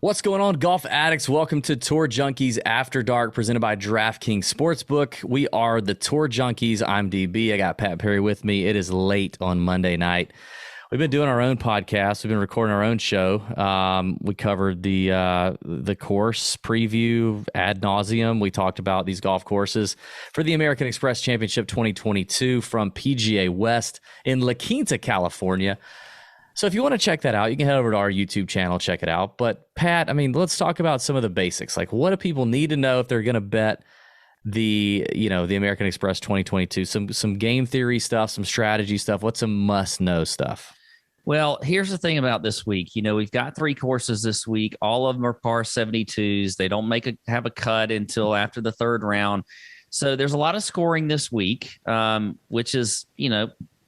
What's going on, golf addicts? Welcome to Tour Junkies After Dark, presented by DraftKings Sportsbook. We are the Tour Junkies. I'm DB. I got Pat Perry with me. It is late on Monday night. We've been doing our own podcast. We've been recording our own show. We covered the course preview ad nauseum. We talked about these golf courses for the American Express Championship 2022 from PGA West in La Quinta, California. So if you want to check that out, you can head over to our YouTube channel, check it out. But Pat, I mean, let's talk about some of the basics. Like, what do people need to know if they're going to bet the American Express 2022? Some game theory stuff, some strategy stuff. What's some must-know stuff? Well, here's the thing about this week. We've got 3 courses this week. All of them are par 72s. They don't have a cut until after the 3rd round. So there's a lot of scoring this week, which is,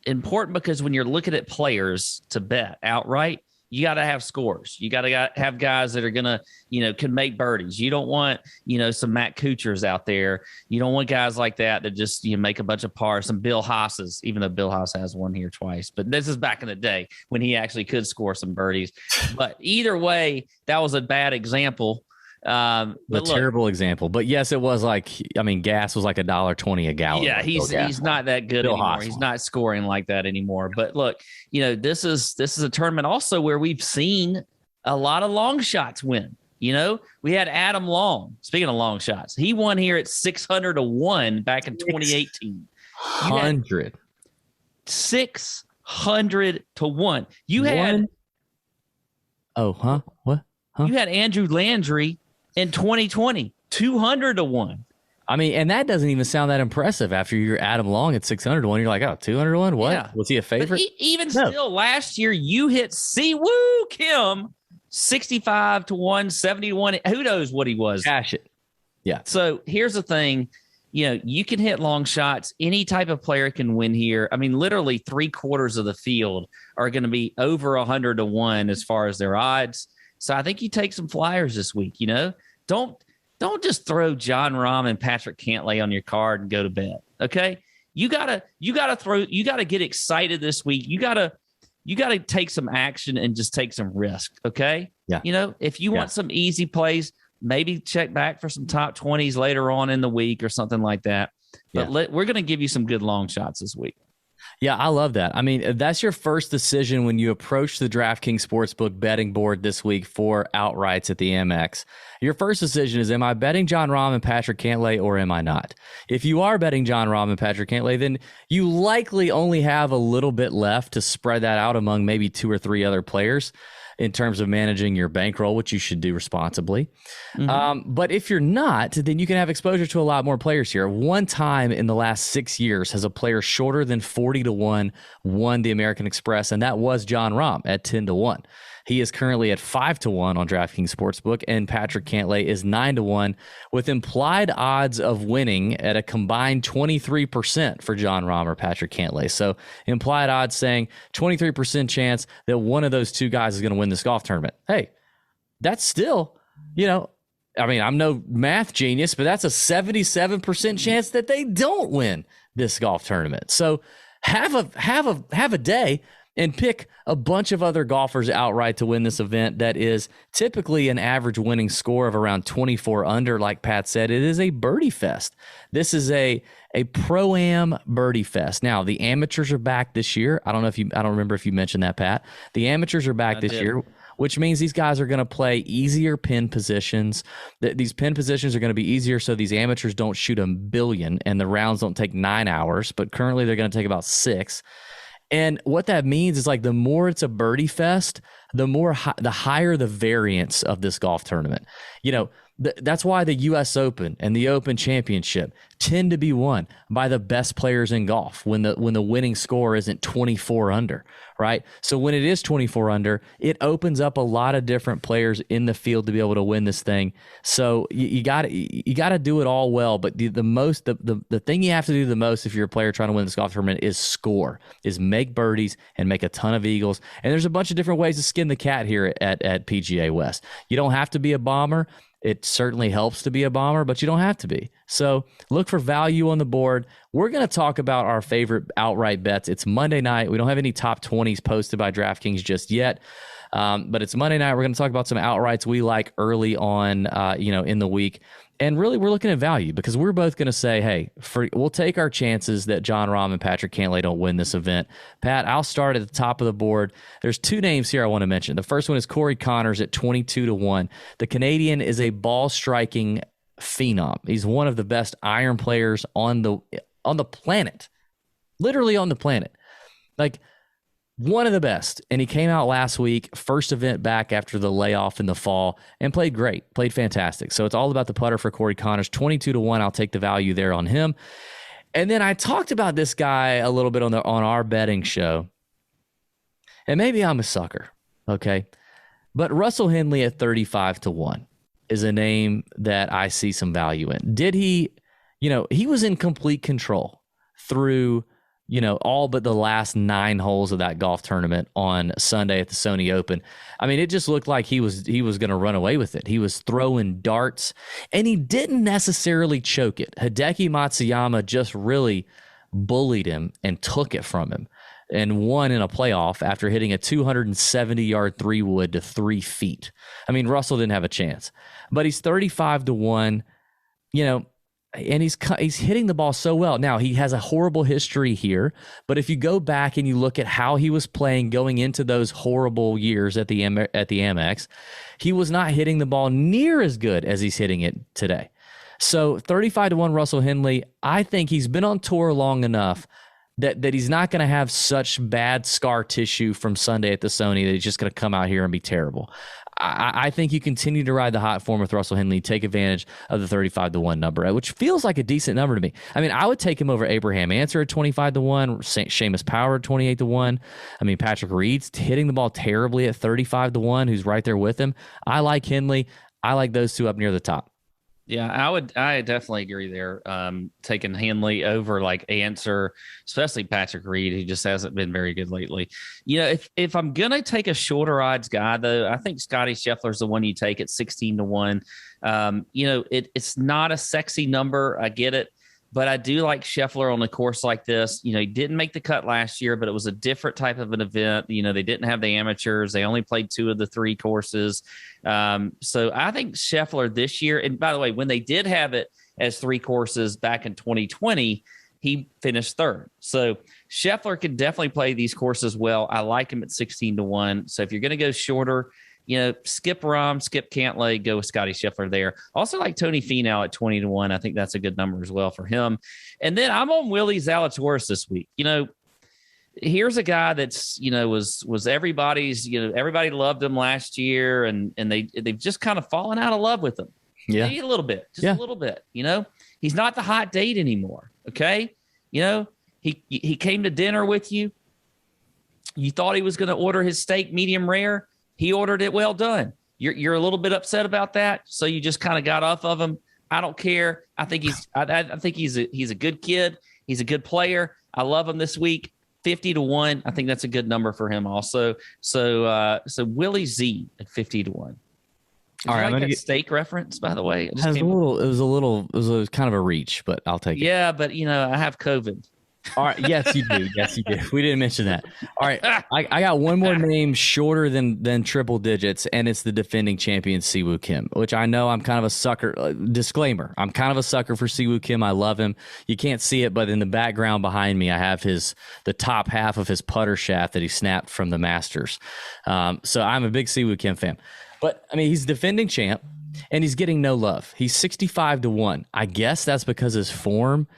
important because when you're looking at players to bet outright, you got to have scores. You got to have guys that are going to, can make birdies. You don't want, some Matt Kuchars out there. You don't want guys like that just, make a bunch of pars, some Bill Haas's, even though Bill Haas has won here twice. But this is back in the day when he actually could score some birdies. But either way, that was a bad example. Terrible example. But yes, it was gas was like $1.20 a gallon. Yeah, he's not that good Bill anymore. Haas. He's not scoring like that anymore. But look, this is a tournament also where we've seen a lot of long shots win. We had Adam Long. Speaking of long shots, he won here at 600 to 1 back in 2018. 600 to 1. You had What? You had Andrew Landry in 2020, 200 to 1. I mean, and that doesn't even sound that impressive after you're Adam Long at 600 to 1. You're like, 200 to 1? What? Yeah. Was he a favorite? But still, last year you hit Siwu Kim 65 to 1, 70 to 1. Who knows what he was? Cash it. Yeah. So here's the thing. You can hit long shots. Any type of player can win here. I mean, literally 3/4 of the field are going to be over 100 to 1 as far as their odds. So I think you take some flyers this week. Don't just throw Jon Rahm and Patrick Cantlay on your card and go to bed. Okay, you gotta get excited this week. You gotta take some action and just take some risk. Okay, yeah. If you want some easy plays, maybe check back for some top 20s later on in the week or something like that. But we're gonna give you some good long shots this week. Yeah, I love that. I mean, that's your first decision when you approach the DraftKings Sportsbook betting board this week for outrights at the Amex. Your first decision is, am I betting Jon Rahm and Patrick Cantlay or am I not? If you are betting Jon Rahm and Patrick Cantlay, then you likely only have a little bit left to spread that out among maybe 2 or 3 other players in terms of managing your bankroll, which you should do responsibly. Mm-hmm. But if you're not, then you can have exposure to a lot more players here. One time in the last 6 years has a player shorter than 40 to 1 won the American Express, and that was Jon Rahm at 10 to 1. He is currently at 5 to 1 on DraftKings Sportsbook, and Patrick Cantlay is 9 to 1 with implied odds of winning at a combined 23% for Jon Rahm or Patrick Cantlay. So implied odds saying 23% chance that one of those 2 guys is going to win this golf tournament. Hey, that's still, I'm no math genius, but that's a 77% chance that they don't win this golf tournament. So have a day and pick a bunch of other golfers outright to win this event that is typically an average winning score of around 24 under. Like Pat said, it is a birdie fest. This is a pro-am birdie fest. Now, the amateurs are back this year. I don't remember if you mentioned that, Pat. The amateurs are back this year, which means these guys are going to play easier pin positions. These pin positions are going to be easier so these amateurs don't shoot a billion and the rounds don't take 9 hours, but currently they're going to take about 6. And what that means is, the more it's a birdie fest, the higher the variance of this golf tournament. That's why the U.S. Open and the Open Championship tend to be won by the best players in golf when the winning score isn't 24 under, right? So when it is 24 under, it opens up a lot of different players in the field to be able to win this thing. So you got to do it all well, but the thing you have to do the most if you're a player trying to win this golf tournament is make birdies and make a ton of eagles. And there's a bunch of different ways to skin the cat here at PGA West. You don't have to be a bomber. It certainly helps to be a bomber, but you don't have to be. So look for value on the board. We're going to talk about our favorite outright bets. It's Monday night. We don't have any top 20s posted by DraftKings just yet. But it's Monday night. We're going to talk about some outrights we like early on, in the week. And really, we're looking at value because we're both going to say, hey, we'll take our chances that Jon Rahm and Patrick Cantlay don't win this event. Pat, I'll start at the top of the board. There's two names here I want to mention. The first one is Corey Connors at 22-1. The Canadian is a ball striking phenom. He's one of the best iron players on the planet, literally on the planet. Like, one of the best. And he came out last week, first event back after the layoff in the fall, and played great, played fantastic. So it's all about the putter for Corey Connors. 22-1, I'll take the value there on him. And then I talked about this guy a little bit on our betting show. And maybe I'm a sucker, okay? But Russell Henley at 35-1 is a name that I see some value in. Did he, he was in complete control through all but the last 9 holes of that golf tournament on Sunday at the Sony Open. I mean, it just looked like he was going to run away with it. He was throwing darts, and he didn't necessarily choke it. Hideki Matsuyama just really bullied him and took it from him and won in a playoff after hitting a 270-yard 3-wood to 3 feet. I mean, Russell didn't have a chance. But he's 35-1, and he's hitting the ball so well. Now, he has a horrible history here, but if you go back and you look at how he was playing going into those horrible years at the Amex, he was not hitting the ball near as good as he's hitting it today. So 35-1 Russell Henley, I think he's been on tour long enough that he's not going to have such bad scar tissue from Sunday at the Sony that he's just going to come out here and be terrible. I think you continue to ride the hot form with Russell Henley, take advantage of the 35-1 number, which feels like a decent number to me. I mean, I would take him over Abraham Answer at 25-1, Seamus Power at 28-1. I mean, Patrick Reed's hitting the ball terribly at 35-1, who's right there with him. I like Henley. I like those two up near the top. Yeah, I definitely agree there. Taking Henley over like Answer, especially Patrick Reed, who just hasn't been very good lately. If I'm gonna take a shorter odds guy though, I think Scotty Scheffler's the one you take at 16-1. It's not a sexy number. I get it. But I do like Scheffler on a course like this. He didn't make the cut last year, but it was a different type of an event. They didn't have the amateurs. They only played 2 of the 3 courses. So I think Scheffler this year, and by the way, when they did have it as 3 courses back in 2020, he finished 3rd. So Scheffler can definitely play these courses well. I like him at 16-1. So if you're going to go shorter, skip Rahm, skip Cantlay, go with Scotty Scheffler there. Also like Tony Finau at 20-1. I think that's a good number as well for him. And then I'm on Willie Zalatoris this week. Here's a guy that's, was everybody's, everybody loved him last year and they've just kind of fallen out of love with him. Yeah. Maybe a little bit, a little bit, he's not the hot date anymore. Okay. He came to dinner with you. You thought he was going to order his steak medium rare. He ordered it well done. You're a little bit upset about that, so you just kind of got off of him. I don't care. I think he's a good kid. He's a good player. I love him this week. 50-1. I think that's a good number for him also. So Willie Z at 50-1. All right, I'm gonna get steak reference, by the way. It was kind of a reach, but I'll take it. Yeah, but I have COVID. All right. Yes, you do. Yes, you do. We didn't mention that. All right. I got one more name shorter than triple digits, and it's the defending champion, Siwu Kim, which I know I'm kind of a sucker. Disclaimer, I'm kind of a sucker for Siwu Kim. I love him. You can't see it, but in the background behind me, I have the top half of his putter shaft that he snapped from the Masters. So I'm a big Siwu Kim fan. But, I mean, he's defending champ, and he's getting no love. He's 65-1. I guess that's because his form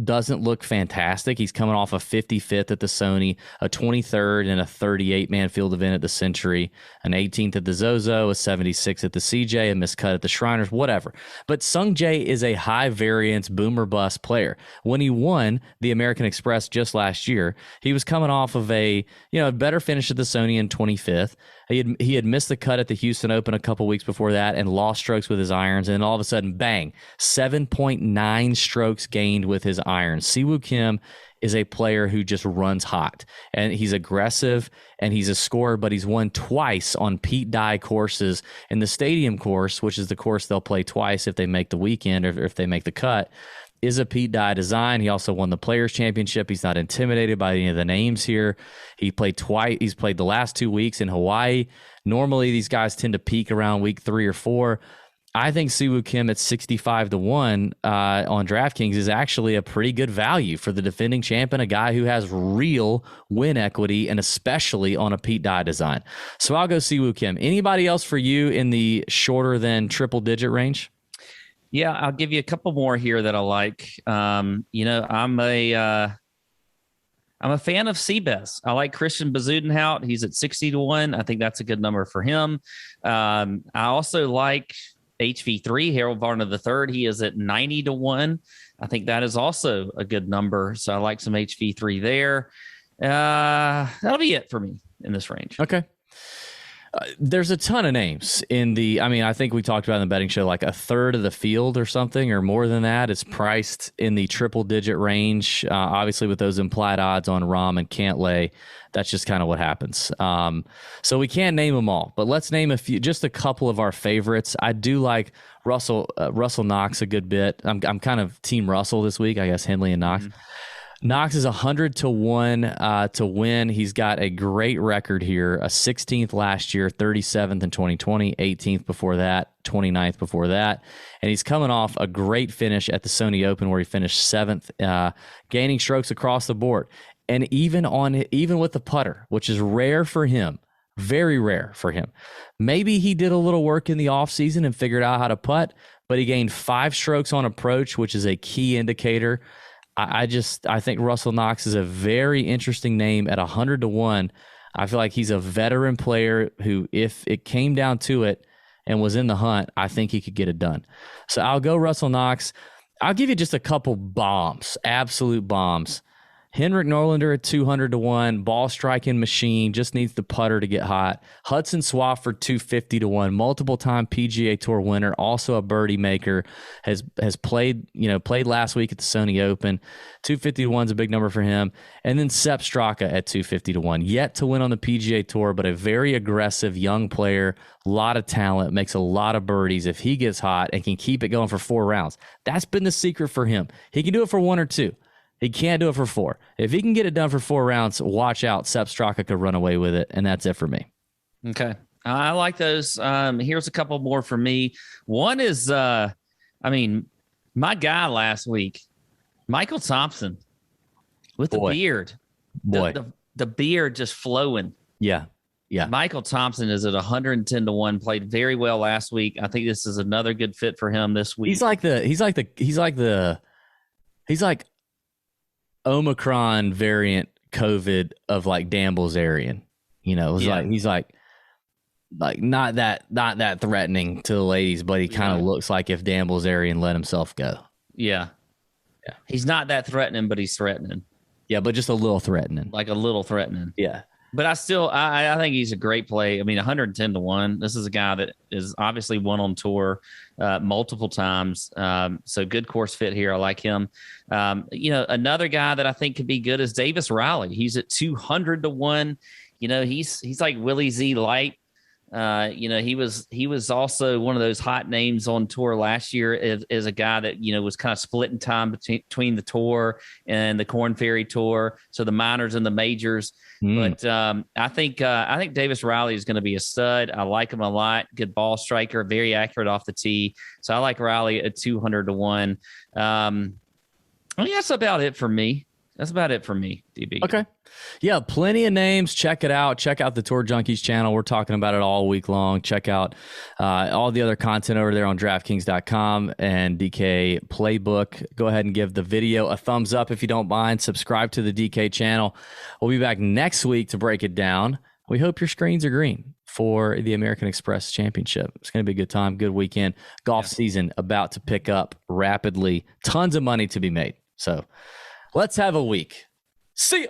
doesn't look fantastic. He's coming off a 55th at the Sony, a 23rd and a 38-man field event at the Century, an 18th at the Zozo, a 76th at the CJ, a miscut at the Shriners, whatever. But Sung Jae is a high-variance boomer bust player. When he won the American Express just last year, he was coming off of a better finish at the Sony in 25th. He had missed the cut at the Houston Open a couple weeks before that and lost strokes with his irons. And then all of a sudden, bang, 7.9 strokes gained with his irons. Siwu Kim is a player who just runs hot, and he's aggressive and he's a scorer, but he's won twice on Pete Dye courses. In the Stadium course, which is the course they'll play twice if they make the weekend or if they make the cut, is a Pete Dye design. He also won the Players Championship. He's not intimidated by any of the names here. He played twice. He's played the last 2 weeks in Hawaii. Normally, these guys tend to peak around week 3 or 4. I think Siwu Kim at 65-1 on DraftKings is actually a pretty good value for the defending champion, a guy who has real win equity, and especially on a Pete Dye design. So I'll go Siwu Kim. Anybody else for you in the shorter than triple digit range? Yeah, I'll give you a couple more here that I like. I'm a fan of Seabass. I like Christian Bezuidenhout. He's at 60-1. I think that's a good number for him. I also like HV3, Harold Varner III. He is at 90-1. I think that is also a good number. So I like some HV3 there. That'll be it for me in this range. Okay. There's a ton of names I think we talked about in the betting show, like a third of the field or something, or more than that is priced in the triple digit range. Obviously with those implied odds on Rahm and Cantlay, that's just kind of what happens. So we can't name them all, but let's name just a couple of our favorites. I do like Russell Knox a good bit. I'm kind of team Russell this week, I guess Henley and Knox. Mm-hmm. Knox is 100-1 to win. He's got a great record here, a 16th last year, 37th in 2020, 18th before that, 29th before that. And he's coming off a great finish at the Sony Open where he finished 7th, gaining strokes across the board. And even with the putter, which is rare for him, very rare for him. Maybe he did a little work in the offseason and figured out how to putt, but he gained 5 strokes on approach, which is a key indicator. I think Russell Knox is a very interesting name at 100-1. I feel like he's a veteran player who, if it came down to it and was in the hunt, I think he could get it done. So I'll go Russell Knox. I'll give you just a couple bombs, absolute bombs. Henrik Norlander at 200-1, ball striking machine, just needs the putter to get hot. Hudson Swafford 250-1, multiple time PGA Tour winner, also a birdie maker, has played last week at the Sony Open. 250-1 is a big number for him. And then Sepp Straka at 250-1, yet to win on the PGA Tour, but a very aggressive young player, a lot of talent, makes a lot of birdies if he gets hot and can keep it going for 4 rounds. That's been the secret for him. He can do it for 1 or 2. He can't do it for 4. If he can get it done for 4 rounds, watch out. Sepp Straka could run away with it, and that's it for me. Okay. I like those. Here's a couple more for me. One is, my guy last week, Michael Thompson, with the beard. Boy. The beard just flowing. Yeah. Michael Thompson is at 110-1, played very well last week. I think this is another good fit for him this week. He's like Omicron variant COVID of like Dan Bilzerian. He's like not that threatening to the ladies, but he kind of looks like if Dan Bilzerian let himself go. Yeah. He's not that threatening, but he's threatening. Yeah, but just a little threatening. Like a little threatening. Yeah. But I think he's a great play. 110-1. This is a guy that is obviously won on tour multiple times. So good course fit here. I like him. Another guy that I think could be good is Davis Riley. He's at 200-1. He's like Willie Z light. He was also one of those hot names on tour last year as a guy that, was kind of splitting time between the tour and the Korn Ferry Tour. So the minors and the majors. But I think Davis Riley is going to be a stud. I like him a lot. Good ball striker, very accurate off the tee. So I like Riley at 200-1. That's about it for me. DB. Okay. Yeah, plenty of names. Check it out. Check out the Tour Junkies channel. We're talking about it all week long. Check out all the other content over there on DraftKings.com and DK Playbook. Go ahead and give the video a thumbs up if you don't mind. Subscribe to the DK channel. We'll be back next week to break it down. We hope your screens are green for the American Express Championship. It's going to be a good time, good weekend. Golf season about to pick up rapidly. Tons of money to be made. So let's have a week. See ya.